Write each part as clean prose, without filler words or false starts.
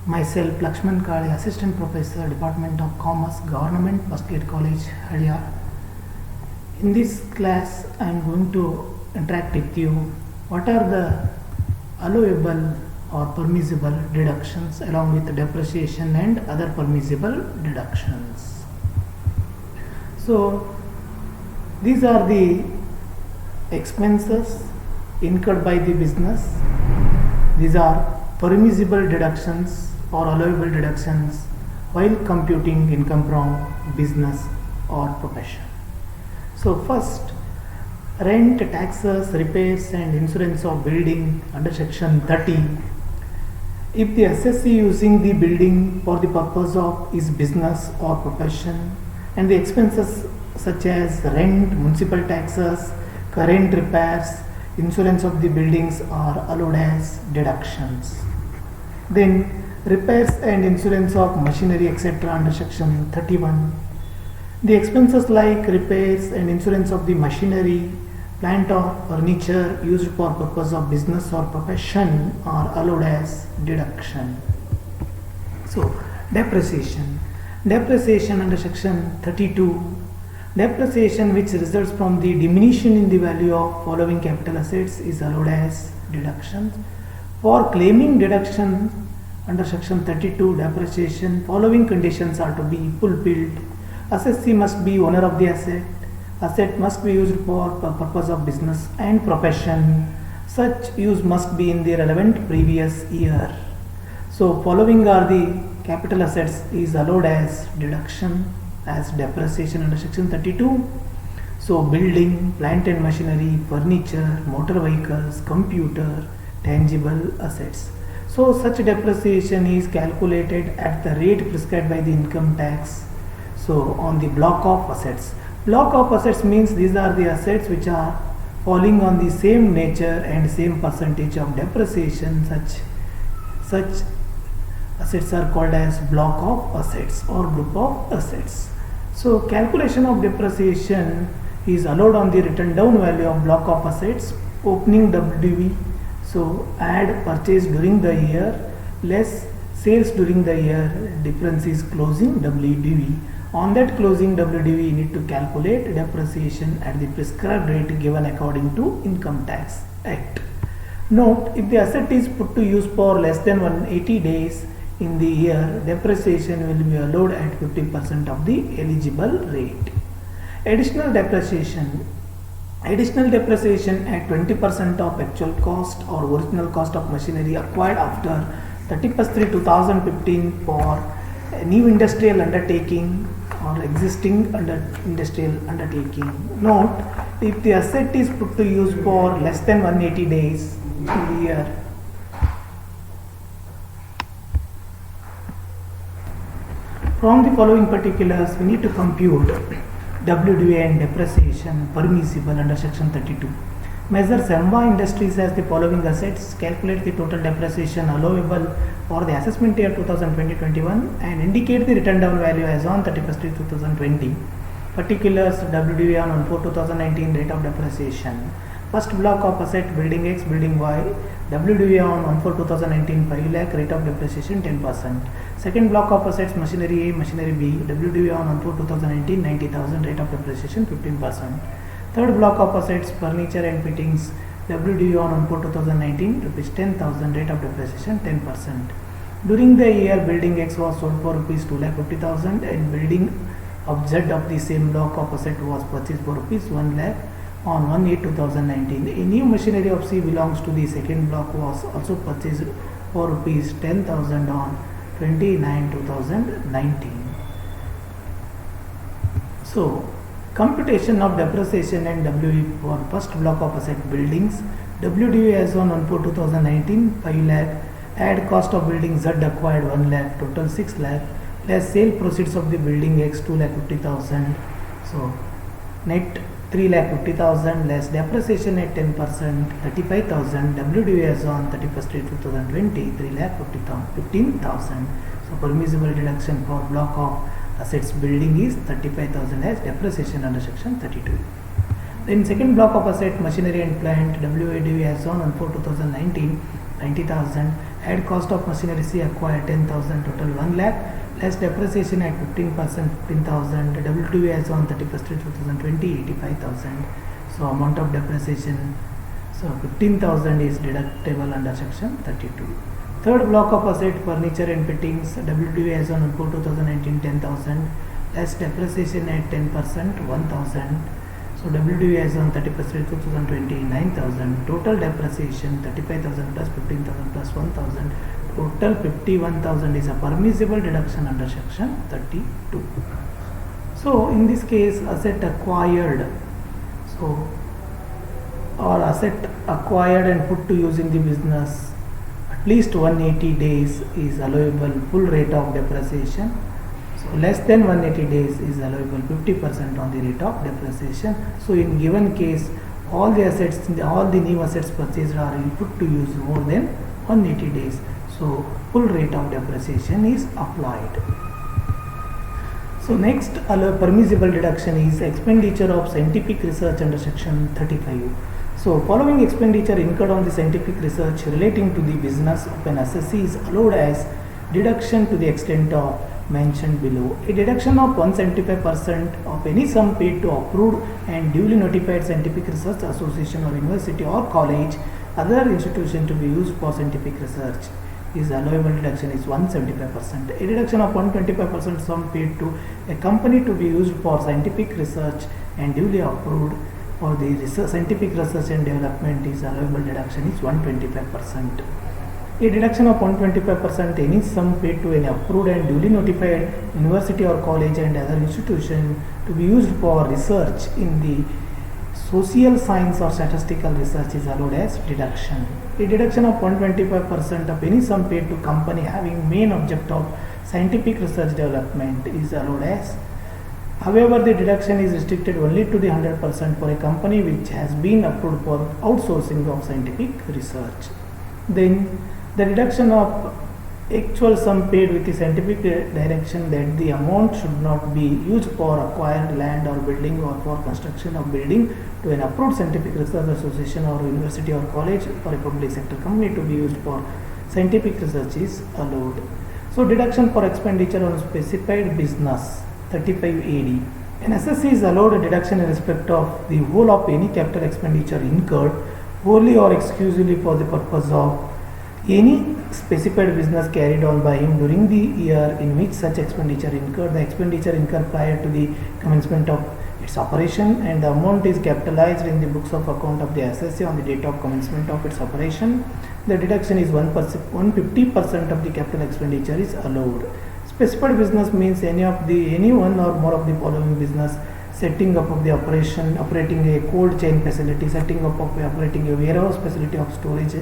Myself, Lakshman Kale, Assistant Professor, Department of Commerce, Government First Grade College, Hadia. In this class, I am going to interact with you. What are the allowable or permissible deductions along with depreciation and other permissible deductions? So, these are the expenses incurred by the business. These are permissible deductions or allowable deductions while computing income from business or profession. So first, rent, taxes, repairs and insurance of building under section 30. If the assessee using the building for the purpose of his business or profession and the expenses such as rent, municipal taxes, current repairs, insurance of the buildings are allowed as deductions. Then repairs and insurance of machinery etc. under section 31. The expenses like repairs and insurance of the machinery, plant or furniture used for purpose of business or profession are allowed as deduction. So depreciation. Depreciation under section 32. Depreciation which results from the diminution in the value of following capital assets is allowed as deductions. For claiming deduction under section 32 depreciation, following conditions are to be fulfilled. Assessee must be owner of the asset. Asset must be used for purpose of business and profession. Such use must be in the relevant previous year. So following are the capital assets is allowed as deduction as depreciation under section 32. So building, plant and machinery, furniture, motor vehicles, computer, tangible assets. So such depreciation is calculated at the rate prescribed by the income tax. So on the block of assets. Block of assets means these are the assets which are falling on the same nature and same percentage of depreciation. Such assets are called as block of assets or group of assets. So calculation of depreciation is allowed on the written down value of block of assets, opening WDV. So add purchase during the year less sales during the year, difference is closing WDV. On that closing WDV you need to calculate depreciation at the prescribed rate given according to Income Tax Act. Note, if the asset is put to use for less than 180 days in the year, depreciation will be allowed at 50% of the eligible rate. Additional depreciation. Additional depreciation at 20% of actual cost or original cost of machinery acquired after 31/3/2015 for a new industrial undertaking or existing industrial undertaking. Note, if the asset is put to use for less than 180 days in the year, from the following particulars we need to compute WDV and depreciation permissible under section 32. Measure Semba Industries as the following assets. Calculate the total depreciation allowable for the assessment year 2020-21 and indicate the written down value as on 31/3/2020. Particulars WDV on 1/4/2019 rate of depreciation. First block of asset building X, building Y, WDV on 1/4/2019 5 lakh, rate of depreciation 10%. Second block of assets machinery A, machinery B, WDV on 1/4/2019 90,000, rate of depreciation 15%. Third block of assets furniture and fittings, WDV on 1/4/2019 rupees 10,000, rate of depreciation 10%. During the year building X was sold for rupees 2,50,000 and building of Z of the same block of asset was purchased for rupees 1 lakh on 1/8/2019. A new machinery of C belongs to the second block was also purchased for rupees 10,000 on 29/2019. So computation of depreciation and WDV for first block of asset buildings. WDV as on 1/4/2019 5 lakh, add cost of building Z acquired 1 lakh, total 6 lakh, less sale proceeds of the building X 2,50,000. So net 3,50,000 less depreciation at 10% 35,000. WDV as on 31/3/2020 3,15,000. So permissible deduction for block of assets building is 35,000 as depreciation under section 32. Then second block of asset machinery and plant, WDV as on 1/4/2019 90,000, Add cost of machinery C acquired 10,000, total 1 lakh. Less depreciation at 15%, 15,000. WTV as on 31st 2020, 85,000. So amount of depreciation, so 15,000 is deductible under section 32. Third block of asset, furniture and fittings, WTV as on 2019, 10,000. Less depreciation at 10%, 1,000. So WTV as on 31st 2020, 9,000. Total depreciation 35,000 plus 15,000 plus 1,000. Total 51,000 is a permissible deduction under section 32. So in this case, asset acquired, so or asset acquired and put to use in the business, at least 180 days is allowable full rate of depreciation. So less than 180 days is allowable 50% on the rate of depreciation. So in given case, all the assets, all the new assets purchased are put to use more than 180 days. So full rate of depreciation is applied. So next permissible deduction is expenditure of scientific research under section 35. So following expenditure incurred on the scientific research relating to the business of an assessee is allowed as deduction to the extent of mentioned below. A deduction of 175% of any sum paid to approved and duly notified scientific research association or university or college, other institution to be used for scientific research is allowable deduction is 175%. A deduction of 125% sum paid to a company to be used for scientific research and duly approved for the research, scientific research and development is allowable deduction is 125%. A deduction of 125% any sum paid to an approved and duly notified university or college and other institution to be used for research in the social science or statistical research is allowed as deduction. A deduction of 125% of any sum paid to company having main object of scientific research development is allowed as. However, the deduction is restricted only to the 100% for a company which has been approved for outsourcing of scientific research. Then the deduction of actual sum paid with the scientific direction that the amount should not be used for acquired land or building or for construction of building to an approved scientific research association or university or college or a public sector company to be used for scientific research is allowed. So deduction for expenditure on specified business 35 AD. An assessee is allowed a deduction in respect of the whole of any capital expenditure incurred wholly or exclusively for the purpose of any specified business carried on by him during the year in which such expenditure incurred. The expenditure incurred prior to the commencement of its operation and the amount is capitalized in the books of account of the assessee on the date of commencement of its operation. The deduction is 150% of the capital expenditure is allowed. Specified business means any one or more of the following business: setting up of the operation, operating a cold chain facility, setting up of operating a warehouse facility of storage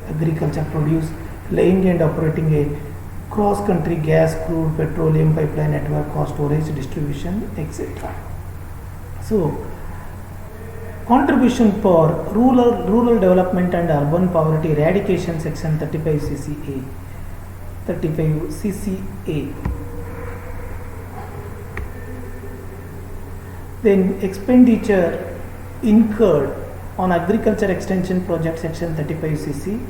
agriculture produce, laying and operating a cross-country gas, crude, petroleum pipeline network for storage, distribution, etc. So, contribution for rural development and urban poverty eradication section 35 CCA. 35 CCA. Then expenditure incurred on agriculture extension project section 35 CC,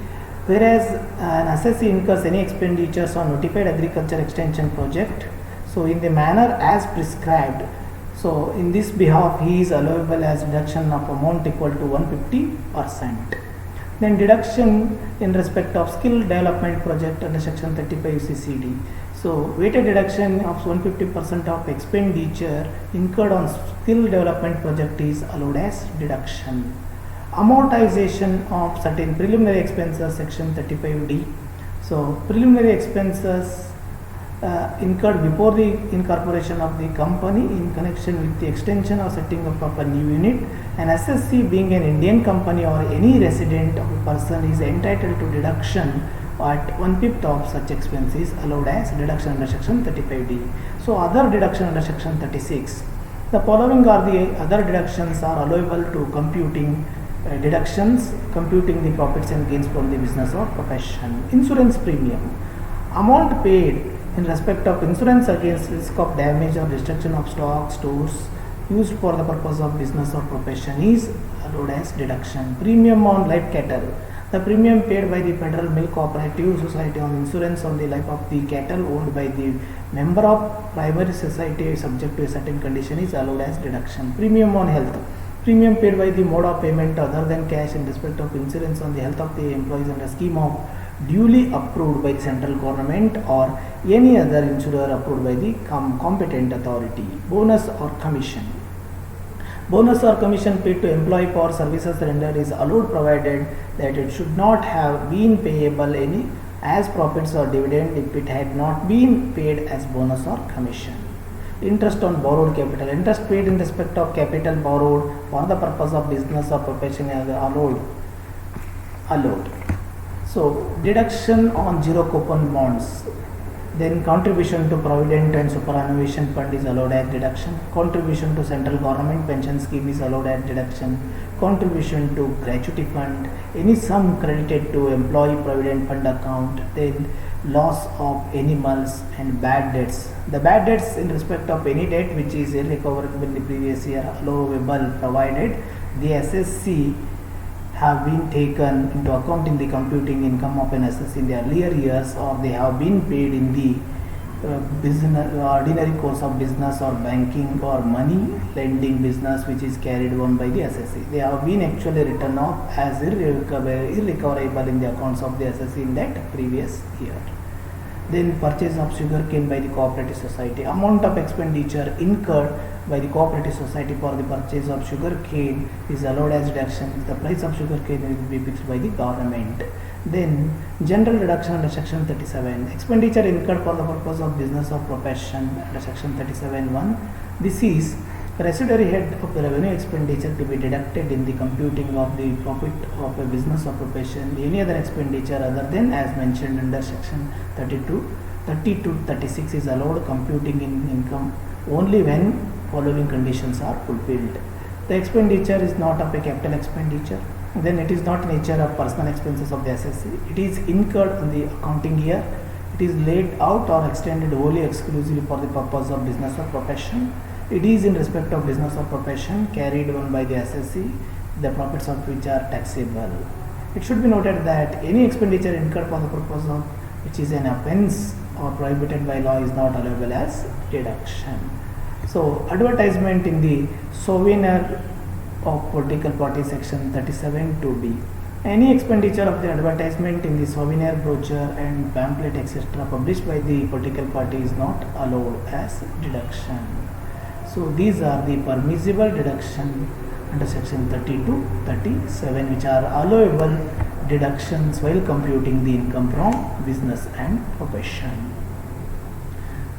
whereas an assessee incurs any expenditures on notified agriculture extension project, so in the manner as prescribed, so in this behalf he is allowable as deduction of amount equal to 150%. Then deduction in respect of skill development project under section 35 CCD. So weighted deduction of 150% of expenditure incurred on skill development project is allowed as deduction. Amortization of certain preliminary expenses section 35D. So preliminary expenses incurred before the incorporation of the company in connection with the extension or setting up of a new unit. An assessee being an Indian company or any resident of a person is entitled to deduction at 1/5 of such expenses allowed as deduction under section 35D. So other deduction under section 36. The following are the other deductions are allowable to computing deductions, computing the profits and gains from the business or profession. Insurance premium. Amount paid in respect of insurance against risk of damage or destruction of stock, stores used for the purpose of business or profession is allowed as deduction. Premium on life cattle. The premium paid by the Federal Milk Cooperative Society on insurance on the life of the cattle owned by the member of primary society subject to a certain condition is allowed as deduction. Premium on health. Premium paid by the mode of payment other than cash in respect of insurance on the health of the employees under scheme of duly approved by the central government or any other insurer approved by the competent authority. Bonus or commission. Bonus or commission paid to employee for services rendered is allowed provided that it should not have been payable any as profits or dividend if it had not been paid as bonus or commission. Interest on borrowed capital. Interest paid in respect of capital borrowed for the purpose of business or profession is allowed. So deduction on zero coupon bonds. Then contribution to provident and superannuation fund is allowed as deduction. Contribution to central government pension scheme is allowed as deduction. Contribution to gratuity fund, any sum credited to employee provident fund account. Then loss of animals and bad debts. The bad debts in respect of any debt which is irrecoverable in the previous year allowable provided the SSC have been taken into account in the computing income of an assessee in the earlier years, or they have been paid in the business ordinary course of business or banking or money lending business which is carried on by the assessee. They have been actually written off as irrecoverable in the accounts of the assessee in that previous year. Then purchase of sugar cane by the cooperative society. Amount of expenditure incurred by the cooperative society for the purchase of sugar cane is allowed as deduction. The price of sugar cane will be fixed by the government. Then general deduction under section 37. Expenditure incurred for the purpose of business or profession under section 37(1). This is residuary head of the revenue expenditure to be deducted in the computing of the profit of a business or profession. Any other expenditure other than as mentioned under section 30 to 36 is allowed computing in income only when following conditions are fulfilled. The expenditure is not of a capital expenditure. Then it is not nature of personal expenses of the assessee. It is incurred in the accounting year. It is laid out or extended wholly exclusively for the purpose of business or profession. It is in respect of business or profession carried on by the assessee, the profits of which are taxable. It should be noted that any expenditure incurred for the purpose of which is an offence or prohibited by law is not allowable as deduction. So advertisement in the souvenir of political party section 37 2b. Any expenditure of the advertisement in the souvenir brochure and pamphlet etc. published by the political party is not allowed as deduction. So these are the permissible deduction under section 30 to 37 which are allowable deductions while computing the income from business and profession.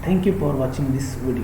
Thank you for watching this video.